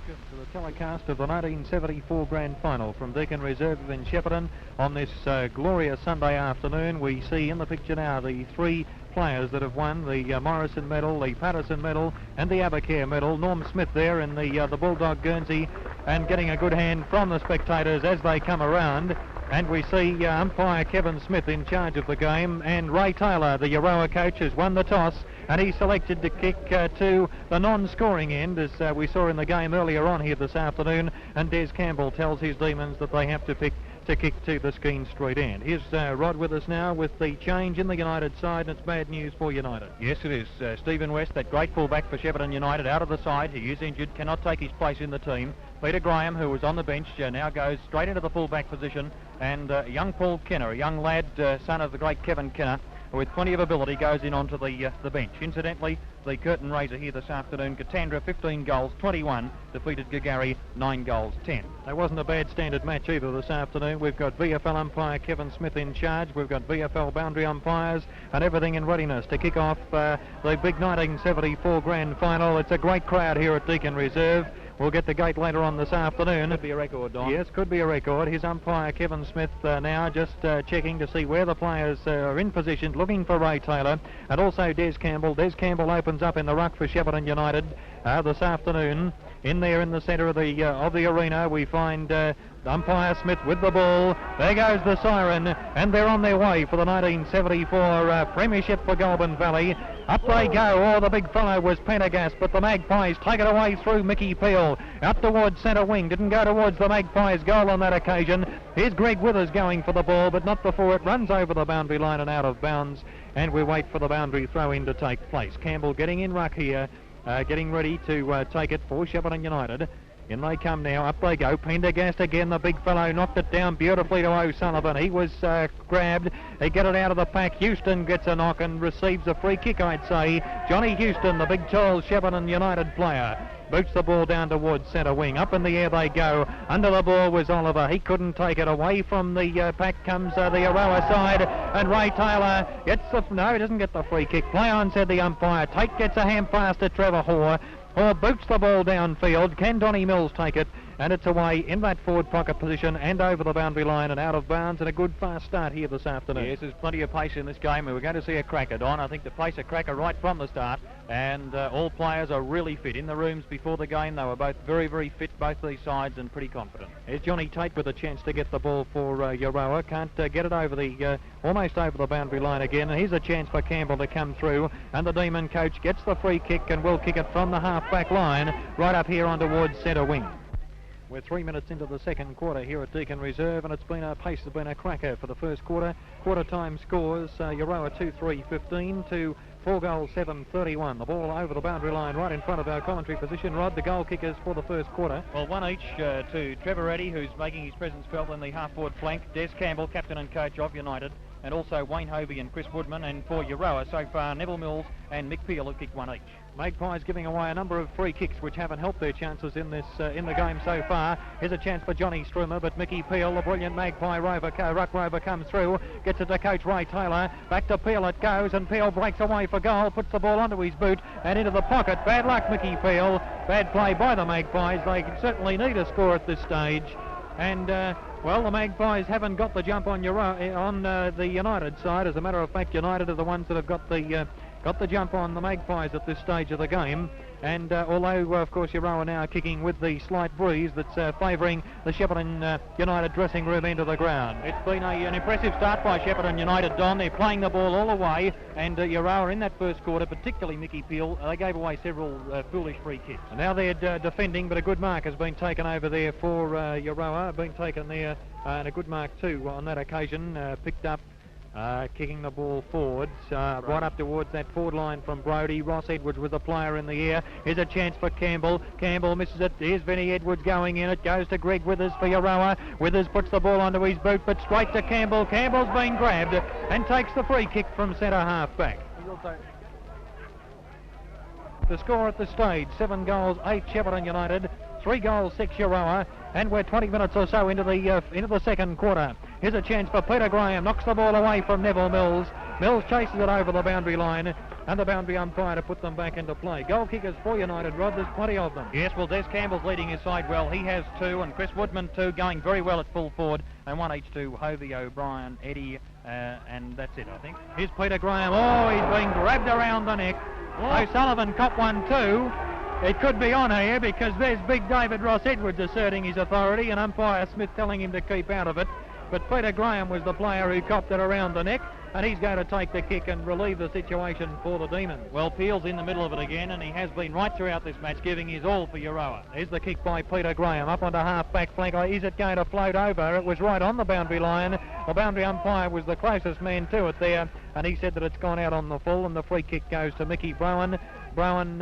To the telecast of the 1974 Grand Final from Deakin Reserve in Shepparton on this glorious Sunday afternoon. We see in the picture now the three players that have won the Morrison medal, the Patterson medal and the Abacare medal. Norm Smith there in the Bulldog Guernsey and getting a good hand from the spectators as they come around. And we see umpire Kevin Smith in charge of the game, and Ray Taylor, the Euroa coach, has won the toss and he's selected to kick to the non-scoring end, as we saw in the game earlier on here this afternoon, and Des Campbell tells his Demons that they have to pick to kick to the Skene Street end. Here's Rod with us now with the change in the United side, and it's bad news for United. Yes, it is. Stephen West, that great fullback for Shepparton United, out of the side. He is injured, cannot take his place in the team. Peter Graham, who was on the bench, now goes straight into the fullback position, and young Paul Kenner, a young lad, son of the great Kevin Kenner, with plenty of ability, goes in onto the bench. Incidentally, the curtain raiser here this afternoon, Katandra 15 goals 21, defeated Gagari 9 goals 10. That wasn't a bad standard match either this afternoon. We've got VFL umpire Kevin Smith in charge, we've got VFL boundary umpires and everything in readiness to kick off the big 1974 Grand Final. It's a great crowd here at Deakin Reserve. We'll get the gate later on this afternoon. Could be a record, Don. Yes, could be a record. His umpire Kevin Smith now just checking to see where the players are in position, looking for Ray Taylor and also Des Campbell. Des Campbell opens up in the ruck for Shepparton United this afternoon. In there in the centre of the arena we find umpire Smith with the ball. There goes the siren and they're on their way for the 1974 Premiership for Goulburn Valley. Up they go. Oh, the big fellow was Pendergast, but the Magpies take it away through Mickey Peel. Up towards centre wing. Didn't go towards the Magpies' goal on that occasion. Here's Greg Withers going for the ball, but not before it runs over the boundary line and out of bounds. And we wait for the boundary throw-in to take place. Campbell getting in ruck here, getting ready to take it for Shepparton United. In they come now, up they go. Pendergast again, the big fellow knocked it down beautifully to O'Sullivan. He was grabbed. They get it out of the pack. Houston gets a knock and receives a free kick, I'd say. Johnny Houston, the big tall Shepparton United player, boots the ball down towards centre wing. Up in the air they go. Under the ball was Oliver. He couldn't take it. Away from the pack comes the Euroa side, and Ray Taylor gets no, he doesn't get the free kick. Play on, said the umpire. Tate gets a hand pass to Trevor Hoare. Hoare boots the ball downfield. Can Donny Mills take it? And it's away in that forward pocket position and over the boundary line and out of bounds, and a good fast start here this afternoon. Yes, there's plenty of pace in this game, and we're going to see a cracker, Don. I think the pace a cracker right from the start, and all players are really fit. In the rooms before the game, they were both very, very fit, both these sides, and pretty confident. Here's Johnny Tate with a chance to get the ball for Euroa. Can't get it over the almost over the boundary line again. And here's a chance for Campbell to come through, and the Demon coach gets the free kick and will kick it from the half-back line right up here on towards centre wing. We're 3 minutes into the second quarter here at Deakin Reserve, and it's been a pace has been a cracker for the first quarter. Quarter time scores, Euroa 2-3-15 to 4 goals 7-31. The ball over the boundary line right in front of our commentary position. Rod, the goal kickers for the first quarter. Well, one each to Trevor Eddy, who's making his presence felt in the half-forward flank. Des Campbell, captain and coach of United, and also Wayne Hovey and Chris Woodman. And for Euroa so far, Neville Mills and Mick Peel have kicked one each. Magpies giving away a number of free kicks which haven't helped their chances in this in the game so far. Here's a chance for Johnny Strummer, but Mickey Peel, the brilliant Magpie ruck rover, comes through, gets it to coach Ray Taylor. Back to Peel it goes, and Peel breaks away for goal, puts the ball onto his boot and into the pocket. Bad luck, Mickey Peel. Bad play by the Magpies. They certainly need a score at this stage. And well, the Magpies haven't got the jump on the United side. As a matter of fact, United are the ones that have got the jump on the Magpies at this stage of the game. And although, of course, Euroa now kicking with the slight breeze that's favouring the Shepparton United dressing room end of the ground. It's been an impressive start by Shepparton United, Don. They're playing the ball all the way, and Euroa in that first quarter, particularly Mickey Peel, they gave away several foolish free kicks. And now they're defending, but a good mark has been taken over there for Euroa. Been taken there, and a good mark too on that occasion, picked up. Kicking the ball forwards, right up towards that forward line from Brodie. Ross Edwards with the player in the air. Here's a chance for Campbell. Campbell misses it. Here's Vinnie Edwards going in. It goes to Greg Withers for Euroa. Withers puts the ball onto his boot, but straight to Campbell. Campbell's been grabbed and takes the free kick from centre half back. The score at the stage, 7 goals, 8 Shepparton United, 3 goals, 6 Euroa, and we're 20 minutes or so into the second quarter. Here's a chance for Peter Graham, knocks the ball away from Neville Mills. Mills chases it over the boundary line. and the boundary umpire to put them back into play. Goal kickers for United, Rod, there's plenty of them. Yes, well, Des Campbell's leading his side well. He has 2, and Chris Woodman 2, going very well at full forward, and 1 each to Hovey, O'Brien, Eddie, and that's it, I think. Here's Peter Graham. Oh, he's been grabbed around the neck. O'Sullivan caught one too. It could be on here because there's big David Ross Edwards asserting his authority and umpire Smith telling him to keep out of it. But Peter Graham was the player who copped it around the neck, and he's going to take the kick and relieve the situation for the Demons. Well, Peel's in the middle of it again, and he has been right throughout this match, giving his all for Euroa. Here's the kick by Peter Graham up onto half-back flank. Is it going to float over? It was right on the boundary line. The boundary umpire was the closest man to it there, and he said that it's gone out on the full, and the free kick goes to Mickey Browan. Browan,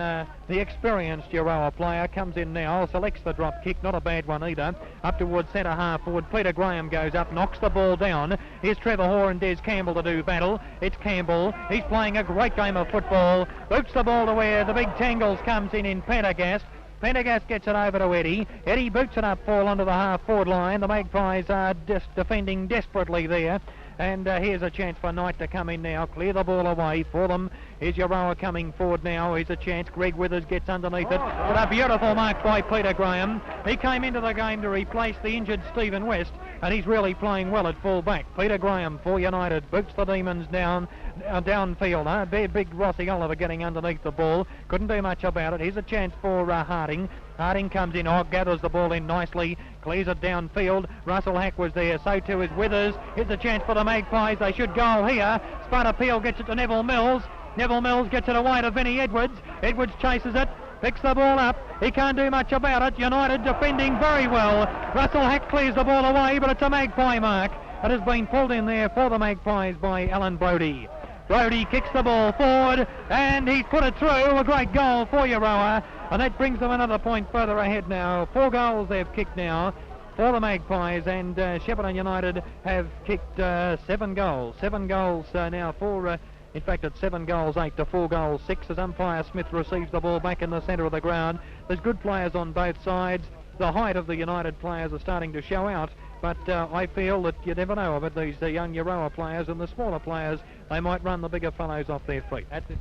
the experienced Euroa player, comes in now, selects the drop kick, not a bad one either, up towards centre half forward. Peter Graham goes up, knocks the ball down. Here's Trevor Hoare and Des Campbell to do battle. It's Campbell, he's playing a great game of football, boots the ball to where the big Tangles comes in Pendergast. Pendergast gets it over to Eddie. Eddie boots it up, fall onto the half-forward line. The Magpies are defending desperately there. And here's a chance for Knight to come in now, clear the ball away for them. Here's Euroa coming forward now. Here's a chance. Greg Withers gets underneath it. But a beautiful mark by Peter Graham. He came into the game to replace the injured Stephen West, and he's really playing well at full back. Peter Graham for United boots the Demons downfield. Big Rossi Oliver getting underneath the ball. Couldn't do much about it. Here's a chance for Harding. Harding comes in, gathers the ball in nicely, clears it downfield. Russell Hack was there, so too is Withers. Here's a chance for the Magpies. They should goal here. Sputter Peel gets it to Neville Mills. Neville Mills gets it away to Vinnie Edwards. Edwards chases it, picks the ball up. He can't do much about it. United defending very well. Russell Hack clears the ball away, but it's a Magpie mark. It has been pulled in there for the Magpies by Alan Brodie. Brodie kicks the ball forward, and he's put it through. A great goal for Euroa, and that brings them another point further ahead now. 4 goals they've kicked now for the Magpies, and Shepparton United have kicked 7 goals. 7 goals now for... in fact, it's 7 goals 8 to 4 goals 6 as umpire Smith receives the ball back in the centre of the ground. There's good players on both sides. The height of the United players are starting to show out, but I feel that you never know about these young Euroa players and the smaller players. They might run the bigger fellows off their feet. That's it.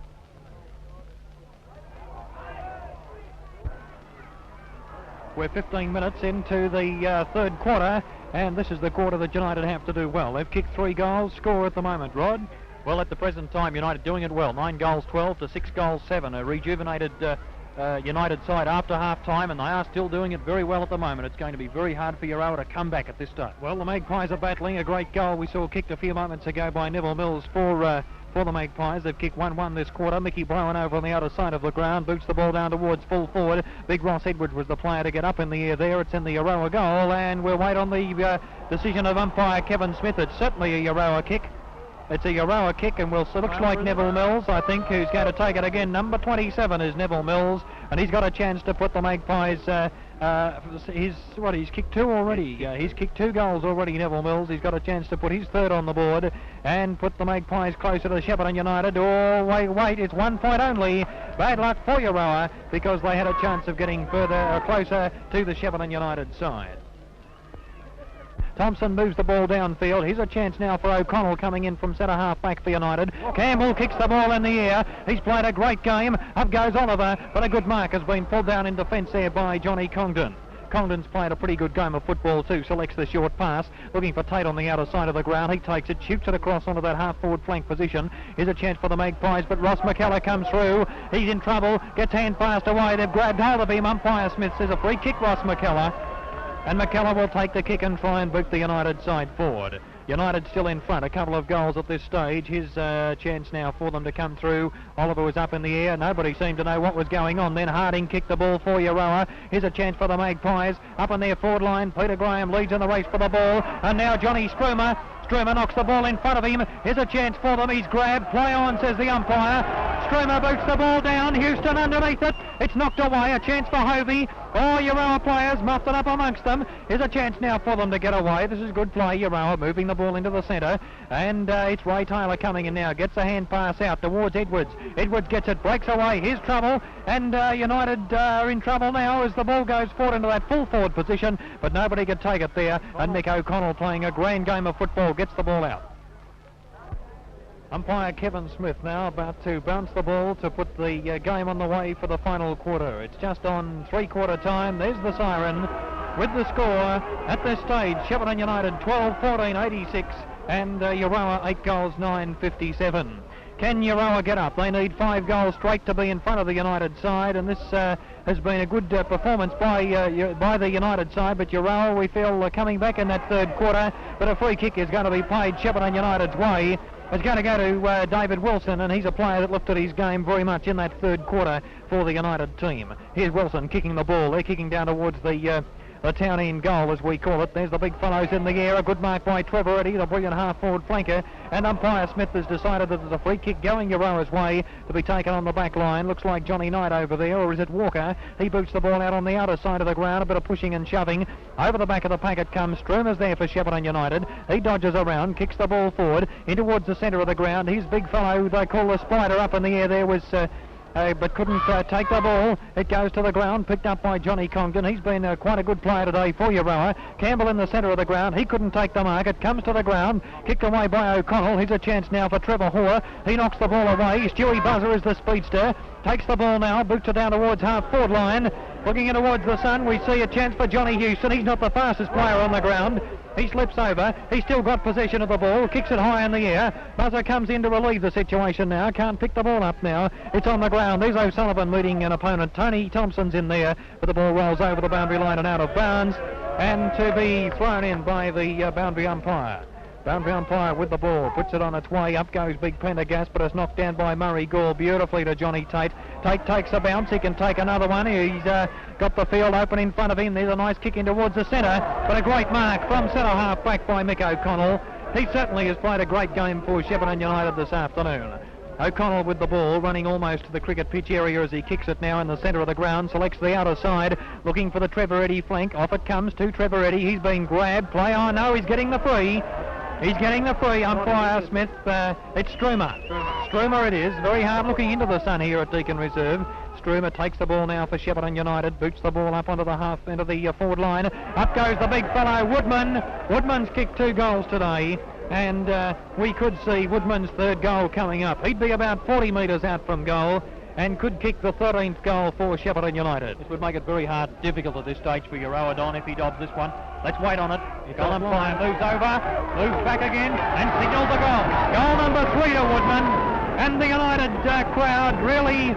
We're 15 minutes into the third quarter, and this is the quarter that United have to do well. They've kicked 3 goals. Score at the moment, Rod? Well, at the present time, United doing it well. 9 goals 12 to 6 goals 7. A rejuvenated United side after half-time, and they are still doing it very well at the moment. It's going to be very hard for Euroa to come back at this stage. Well, the Magpies are battling. A great goal we saw kicked a few moments ago by Neville Mills for the Magpies. They've kicked 1-1 this quarter. Mickey Browan over on the outer side of the ground, boots the ball down towards full forward. Big Ross Edwards was the player to get up in the air there. It's in the Euroa goal, and we'll wait on the decision of umpire Kevin Smith. It's certainly a Euroa kick. It's a Euroa kick, and looks like Neville Mills, I think, who's going to take it again. Number 27 is Neville Mills, and he's got a chance to put the Magpies. He's kicked 2 already. He's kicked 2 goals already, Neville Mills. He's got a chance to put his 3rd on the board and put the Magpies closer to Shepparton United. Oh, wait, it's 1 point only. Bad luck for Euroa because they had a chance of getting closer to the Shepparton United side. Thompson moves the ball downfield. Here's a chance now for O'Connell coming in from centre half back for United. Campbell kicks the ball in the air. He's played a great game. Up goes Oliver, but a good mark has been pulled down in defence there by Johnny Congdon. Congdon's played a pretty good game of football too. Selects the short pass, looking for Tate on the outer side of the ground. He takes it, shoots it across onto that half-forward flank position. Here's a chance for the Magpies, but Ross McKellar comes through. He's in trouble, gets hand passed away. They've grabbed hold of him. Umpire Smith says a free kick, Ross McKellar. And McKellar will take the kick and try and boot the United side forward. United still in front, a couple of goals at this stage. Here's a chance now for them to come through. Oliver was up in the air. Nobody seemed to know what was going on. Then Harding kicked the ball for Euroa. Here's a chance for the Magpies. Up on their forward line, Peter Graham leads in the race for the ball. And now Johnny Stroomer. Stroomer knocks the ball in front of him. Here's a chance for them. He's grabbed. Play on, says the umpire. Stroomer boots the ball down. Houston underneath it. It's knocked away. A chance for Hovey. Oh, Euroa players muffed it up amongst them. Here's a chance now for them to get away. This is good play. Euroa moving the ball into the centre. And it's Ray Taylor coming in now. Gets a hand pass out towards Edwards. Edwards gets it. Breaks away. Here's trouble. And United are in trouble now as the ball goes forward into that full forward position. But nobody could take it there. And Mick O'Connell playing a grand game of football gets the ball out. Umpire Kevin Smith now about to bounce the ball to put the game on the way for the final quarter. It's just on three-quarter time. There's the siren with the score at this stage. Shepparton United 12-14-86 and Euroa 8 goals 9-57. Can Euroa get up? They need 5 goals straight to be in front of the United side, and this has been a good performance by the United side, but Euroa, we feel, coming back in that third quarter, but a free kick is going to be played Shepparton United's way. It's going to go to David Wilson, and he's a player that looked at his game very much in that third quarter for the United team. Here's Wilson kicking the ball. They're kicking down towards the town end goal, as we call it. There's the big fellows in the air. A good mark by Trevor Eddy, the brilliant half-forward flanker. And umpire Smith has decided that there's a free kick going Euroa's way to be taken on the back line. Looks like Johnny Knight over there, or is it Walker? He boots the ball out on the outer side of the ground. A bit of pushing and shoving. Over the back of the packet comes Strumer's there for Shepparton United. He dodges around, kicks the ball forward in towards the centre of the ground. His big fellow, they call the Spider, up in the air there was... but couldn't take the ball. It goes to the ground, picked up by Johnny Congdon. He's been quite a good player today for Euroa. Campbell in the centre of the ground. He couldn't take the mark. It comes to the ground, kicked away by O'Connell. Here's a chance now for Trevor Hoare. He knocks the ball away. Stewie Buzzer is the speedster. Takes the ball now, boots it down towards half-forward line. Looking in towards the sun, we see a chance for Johnny Houston. He's not the fastest player on the ground. He slips over. He's still got possession of the ball. Kicks it high in the air. Buzzer comes in to relieve the situation now. Can't pick the ball up now. It's on the ground. There's O'Sullivan meeting an opponent. Tony Thompson's in there. But the ball rolls over the boundary line and out of bounds. And to be thrown in by the boundary umpire. Boundary umpire with the ball, puts it on its way, up goes Big Pendergast, but it's knocked down by Murray Gall beautifully to Johnny Tate. Tate takes a bounce, he can take another one. He's got the field open in front of him. There's a nice kick in towards the centre, but a great mark from centre half back by Mick O'Connell. He certainly has played a great game for Shepparton United this afternoon. O'Connell with the ball, running almost to the cricket pitch area as he kicks it now in the centre of the ground, selects the outer side, looking for the Trevor Eddy flank. Off it comes to Trevor Eddy. He's been grabbed. Play on. No, he's getting the free. He's getting the free. Umpire Smith, it's Strumer. Strumer it is. Very hard looking into the sun here at Deakin Reserve. Strumer takes the ball now for Shepparton United, boots the ball up onto the half into the forward line. Up goes the big fellow, Woodman. Woodman's kicked 2 goals today, and we could see Woodman's third goal coming up. He'd be about 40 metres out from goal and could kick the 13th goal for Shepparton United. This would make it very hard, difficult at this stage for Euroa, Don, if he dobs this one. Let's wait on it. Goal umpire moves over, moves back again, and signals a goal. Goal number 3 to Woodman, and the United crowd really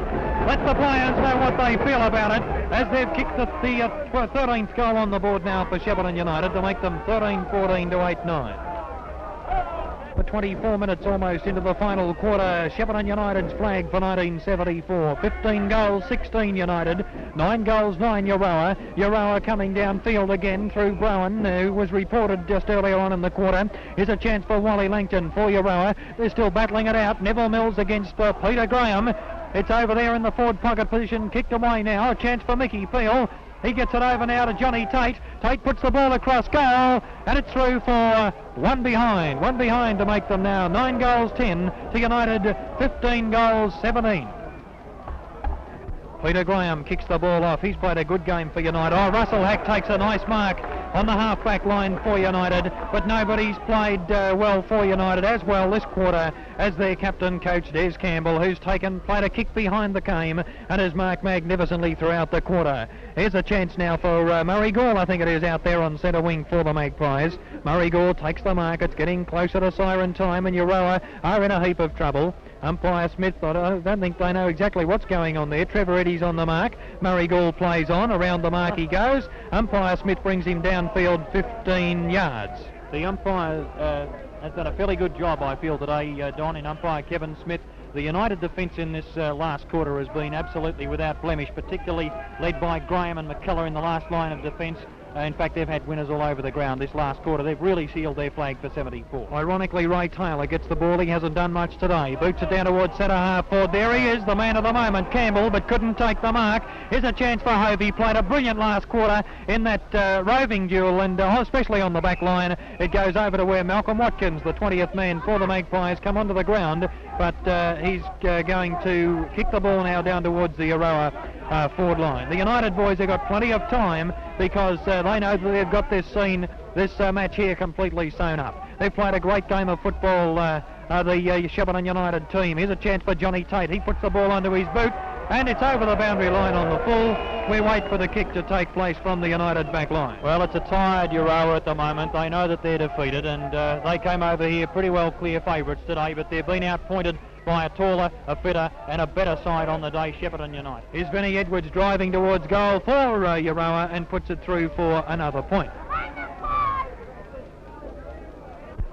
let the players know what they feel about it, as they've kicked the 13th goal on the board now for Shepparton United to make them 13-14 to 8-9. For 24 minutes almost into the final quarter, Shepparton United's flag for 1974. 15 goals, 16 United, 9 goals, 9 Euroa. Euroa coming downfield again through Browan, who was reported just earlier on in the quarter. Here's a chance for Wally Langton for Euroa. They're still battling it out. Neville Mills against Peter Graham. It's over there in the forward pocket position, kicked away now. A chance for Mickey Peel. He gets it over now to Johnny Tate. Tate puts the ball across goal, and it's through for one behind to make them now 9 goals 10 to United, 15 goals 17. Peter Graham kicks the ball off. He's played a good game for United. Oh, Russell Hack takes a nice mark on the half-back line for United, but nobody's played well for United as well this quarter as their captain, coach Des Campbell, who's played a kick behind the game and has marked magnificently throughout the quarter. Here's a chance now for Murray Gall, I think it is, out there on centre wing for the Magpies. Murray Gall takes the mark. It's getting closer to siren time, and Euroa are in a heap of trouble. Umpire Smith, I don't think they know exactly what's going on there. Trevor Eddy's on the mark. Murray Gall plays on. Around the mark he goes. Umpire Smith brings him downfield 15 yards. The umpire has done a fairly good job, I feel, today, Don, in umpire Kevin Smith. The United defence in this last quarter has been absolutely without blemish, particularly led by Graham and McKellar in the last line of defence. In fact, they've had winners all over the ground this last quarter. They've really sealed their flag for 74. Ironically, Ray Taylor gets the ball. He hasn't done much today. Boots it down towards centre half forward. There he is, the man of the moment, Campbell, but couldn't take the mark. Here's a chance for Hove. He played a brilliant last quarter in that roving duel, and especially on the back line. It goes over to where Malcolm Watkins, the 20th man for the Magpies, come onto the ground, but he's going to kick the ball now down towards the Euroa forward line. The United boys have got plenty of time because they know that they've got this match here completely sewn up. They've played a great game of football the Shepparton United team. Here's a chance for Johnny Tate. He puts the ball onto his boot, and it's over the boundary line on the full. We wait for the kick to take place from the United back line. Well, it's a tired Euroa at the moment. They know that they're defeated, and they came over here pretty well clear favourites today, but they've been outpointed by a taller, a fitter and a better side on the day, Shepparton United. Here's Vinnie Edwards driving towards goal for Euroa and puts it through for another point.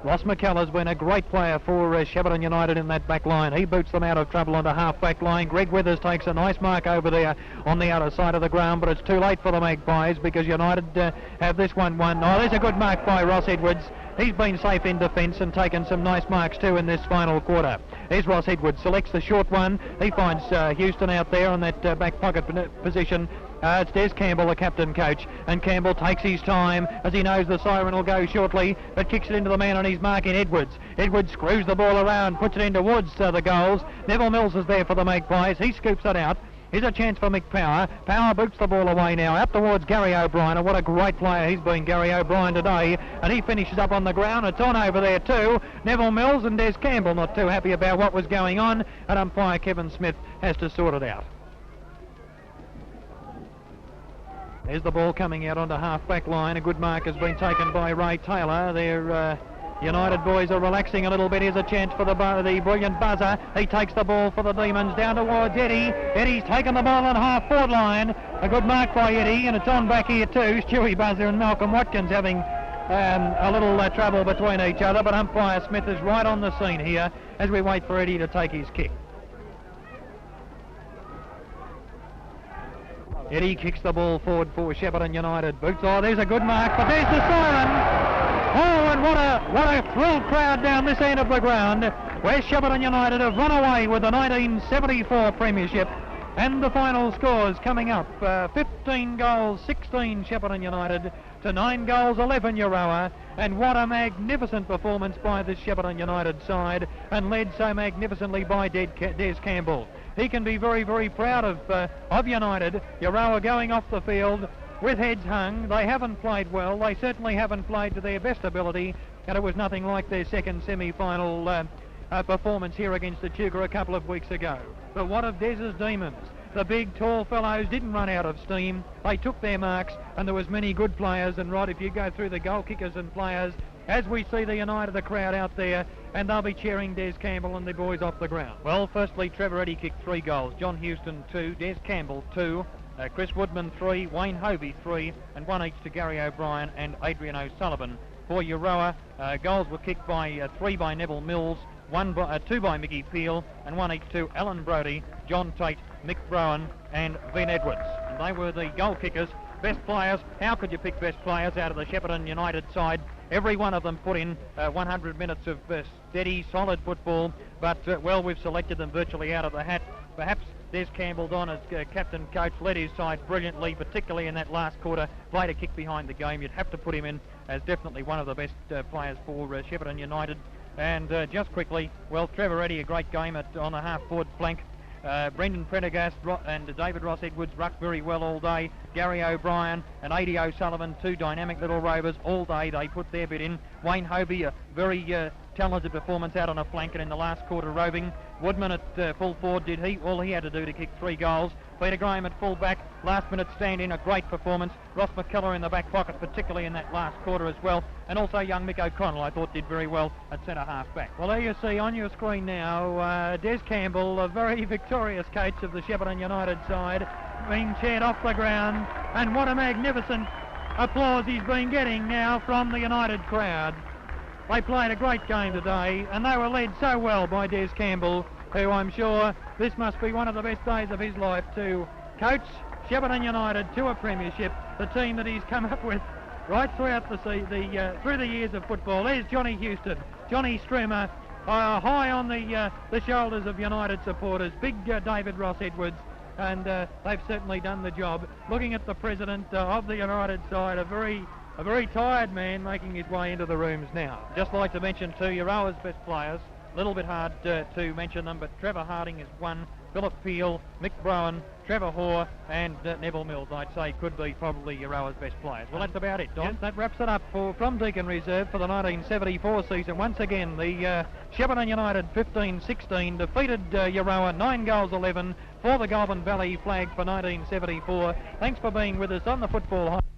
Ross McKellar's been a great player for Shepparton United in that back line. He boots them out of trouble onto half-back line. Greg Withers takes a nice mark over there on the outer side of the ground, but it's too late for the Magpies because United have this one won. Oh, there's a good mark by Ross Edwards. He's been safe in defence and taken some nice marks too in this final quarter. Here's Ross Edwards, selects the short one. He finds Houston out there on that back pocket position. It's Des Campbell, the captain coach, and Campbell takes his time as he knows the siren will go shortly, but kicks it into the man on his mark in Edwards. Edwards screws the ball around, puts it in towards the goals. Neville Mills is there for the Magpies. He scoops it out. Here's a chance for Mick Power. Power boots the ball away now, out towards Gary O'Brien. And what a great player he's been, Gary O'Brien, today. And he finishes up on the ground. It's on over there too. Neville Mills and Des Campbell not too happy about what was going on. And umpire Kevin Smith has to sort it out. There's the ball coming out onto half-back line. A good mark has been taken by Ray Taylor. Their United boys are relaxing a little bit. Here's a chance for the brilliant buzzer. He takes the ball for the Demons down towards Eddie. Eddie's taken the ball on half-forward line. A good mark by Eddie, and it's on back here too. Stewie Buzzer and Malcolm Watkins having a little trouble between each other, but umpire Smith is right on the scene here as we wait for Eddie to take his kick. Eddie kicks the ball forward for Shepparton United. Boots. Oh, there's a good mark, but there's the siren. Oh, and what a thrilled crowd down this end of the ground, where Shepparton United have run away with the 1974 premiership. And the final scores coming up, 15 goals, 16 Shepparton United to 9 goals, 11 Euroa. And what a magnificent performance by the Shepparton United side, and led so magnificently by Des Campbell. He can be very, very proud of United. Euroa going off the field with heads hung. They haven't played well. They certainly haven't played to their best ability, and it was nothing like their second semi-final performance here against the Tuga a couple of weeks ago. But what of Des's Demons? The big, tall fellows didn't run out of steam. They took their marks, and there was many good players. And Rod, if you go through the goal kickers and players, as we see the United, the crowd out there, and they'll be cheering Des Campbell and the boys off the ground. Well, firstly, Trevor Eddy kicked 3 goals. John Houston 2, Des Campbell 2, Chris Woodman 3, Wayne Hovey 3, and 1 each to Gary O'Brien and Adrian O'Sullivan. For Euroa, goals were kicked by 3 by Neville Mills, 2 by Mickey Peel, and 1 each to Alan Brodie, John Tate, Mick Browan and Vin Edwards. And they were the goal kickers. Best players, how could you pick best players out of the Shepparton United side? Every one of them put in 100 minutes of steady, solid football, but well, we've selected them virtually out of the hat. Perhaps Des Campbell, Don, as captain coach, led his side brilliantly, particularly in that last quarter, played a kick behind the game. You'd have to put him in as definitely one of the best players for Shepparton United. And just quickly, well, Trevor Eddy, a great game on the half-forward flank. Brendan Prendergast and David Ross Edwards rucked very well all day. Gary O'Brien and A.D. O'Sullivan, 2 dynamic little rovers all day. They put their bit in. Wayne Hovey, a very talented performance out on a flank and in the last quarter roving. Woodman at full forward did all he had to do to kick 3 goals. Peter Graham at full back, last minute stand in, a great performance. Ross McKellar in the back pocket, particularly in that last quarter as well. And also young Mick O'Connell, I thought, did very well at centre half back. Well, there you see on your screen now, Des Campbell, a very victorious coach of the Shepparton United side, being cheered off the ground. And what a magnificent applause he's been getting now from the United crowd. They played a great game today, and they were led so well by Des Campbell, who I'm sure this must be one of the best days of his life to coach Shepparton United to a premiership, the team that he's come up with right throughout through the years of football. There's Johnny Houston, Johnny Strummer, high on the shoulders of United supporters, big David Ross Edwards, and they've certainly done the job. Looking at the president of the United side, a very tired man making his way into the rooms now. Just like to mention too, Euroa's best players. A little bit hard to mention them, but Trevor Harding is one. Philip Peel, Mick Browan, Trevor Hoare and Neville Mills, I'd say, could be probably Euroa's best players. Well, that's about it, Don. Yes, that wraps it up from Deakin Reserve for the 1974 season. Once again, the Shepparton United 15-16 defeated Euroa 9-11 for the Goulburn Valley flag for 1974. Thanks for being with us on the Football High.